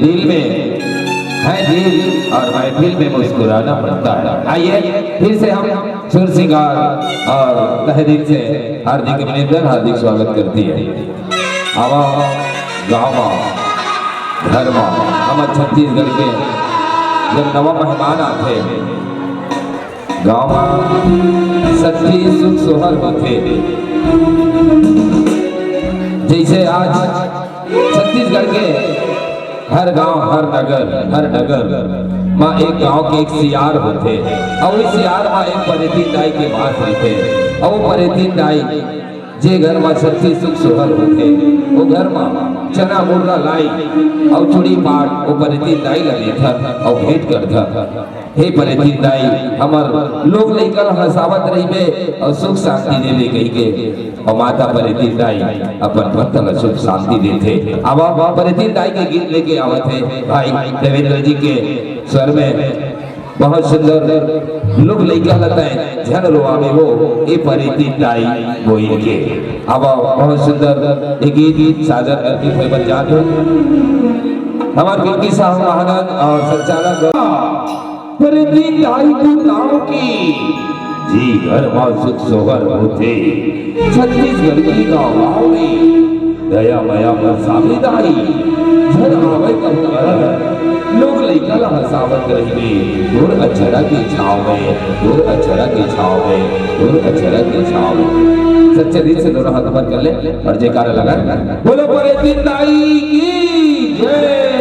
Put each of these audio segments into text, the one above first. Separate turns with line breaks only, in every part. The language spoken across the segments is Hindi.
दिल में है दिल और महफिल में मुस्कुराना पड़ता है। आइए फिर से हम सुर सिंगार और तहे दिल से हार्दिक अभिनंदन हार्दिक स्वागत करती है। आवा गाँव घर में हम छत्तीसगढ़ के जब नवा मेहमान आते गाँव में सच्ची सुख सोहर होते। जैसे आज छत्तीसगढ़ के हर गांव हर नगर माँ एक गांव के एक सियार होते और इस सियार माँ एक परेतीन दाई के पास रहते और वो परेतीन दाई जे घर में सच्ची सुख सोहर होते वो घर में चना मुर्रा लाई और चूड़ी पाट वो परेतीन दाई लगे था और भेंट कर था। हे परेतीन दाई हमार लोग लेकर हंसावत रही बे और सुख शांति दे ले गई के और माता परेतीन दाई अपन भक्त सुख शांति देते। अब परेतीन दाई के गीत लेके आवत है भाई देवेंद्र जी के स्वर में बहुत सुंदर लोग लेकर लगता है झन रोआवे वो ये परेतीन दाई वो इनके। अब बहुत सुंदर एक गीत साजन करती हुई बन जाते हमारे बिल्की साहब महानंद और संचालक परेतीन दाई को नाम की जी घर में सुख सोहर होते छत्तीसगढ़ की गाँव में दया मया पर सामी दाई झन आवे कर लोग लेकर हंसावत रही दूर अक्षरा की छाव में दूर अक्षरा की छाव में दूर अक्षरा की छाव में। सच्चे दिल से दोनों हाथ बंद कर ले और जयकारा लगा बोलो परेतीन दाई की जय।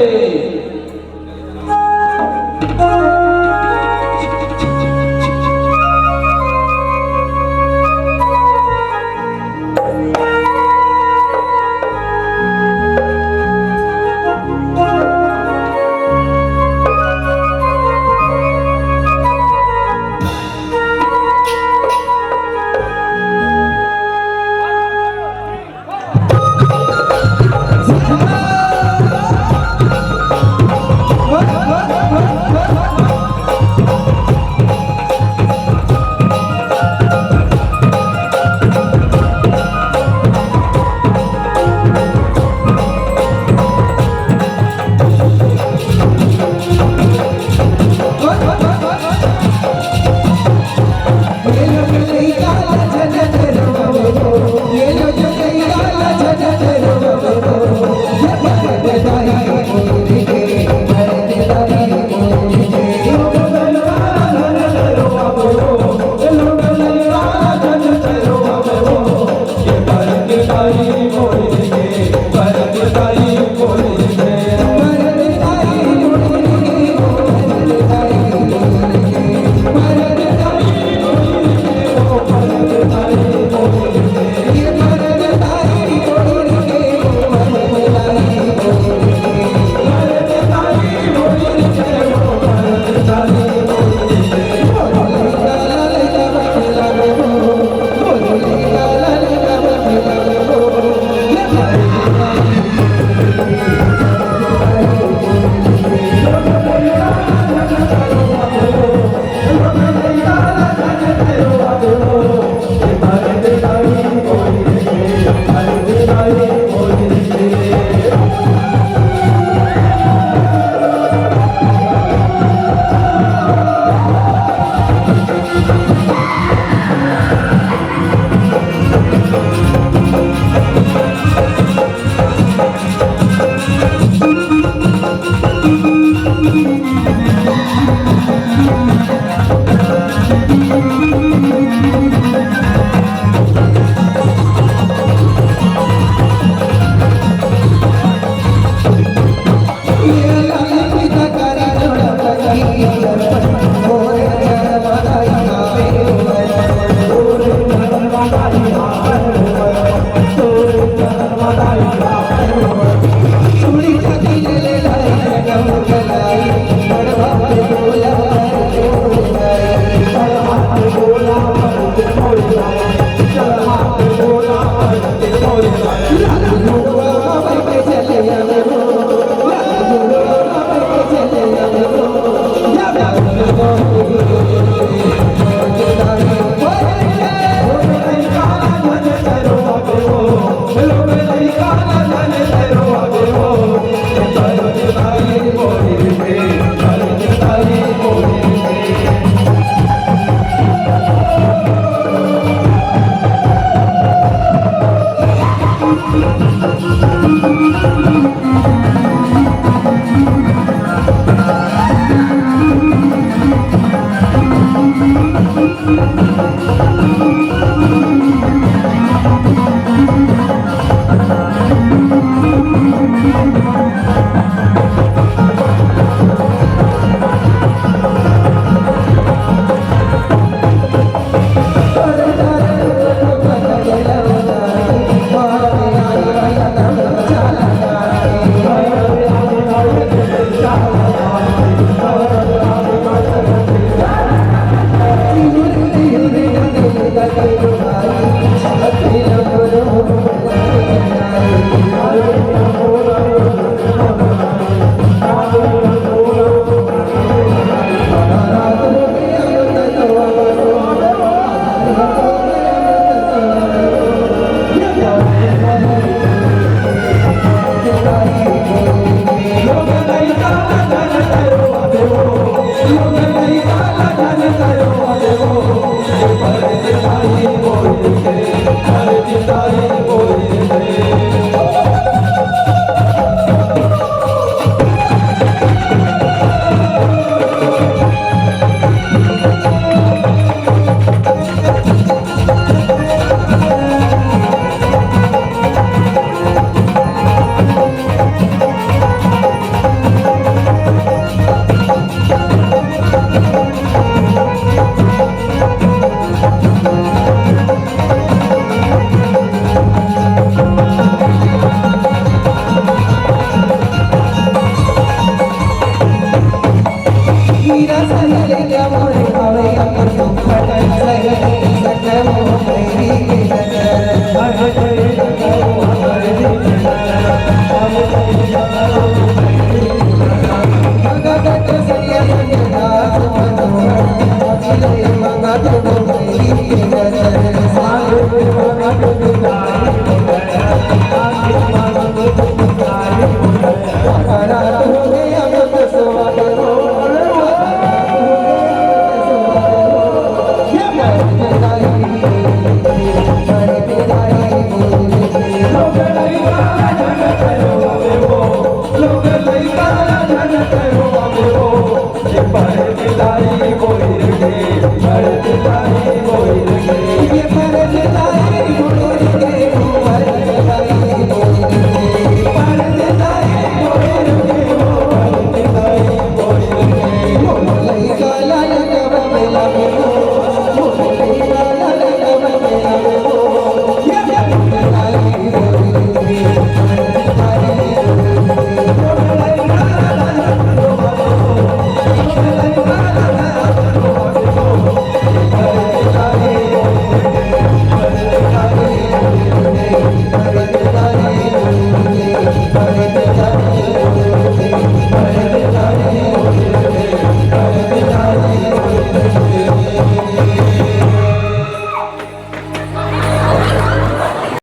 मोरे आवे अपन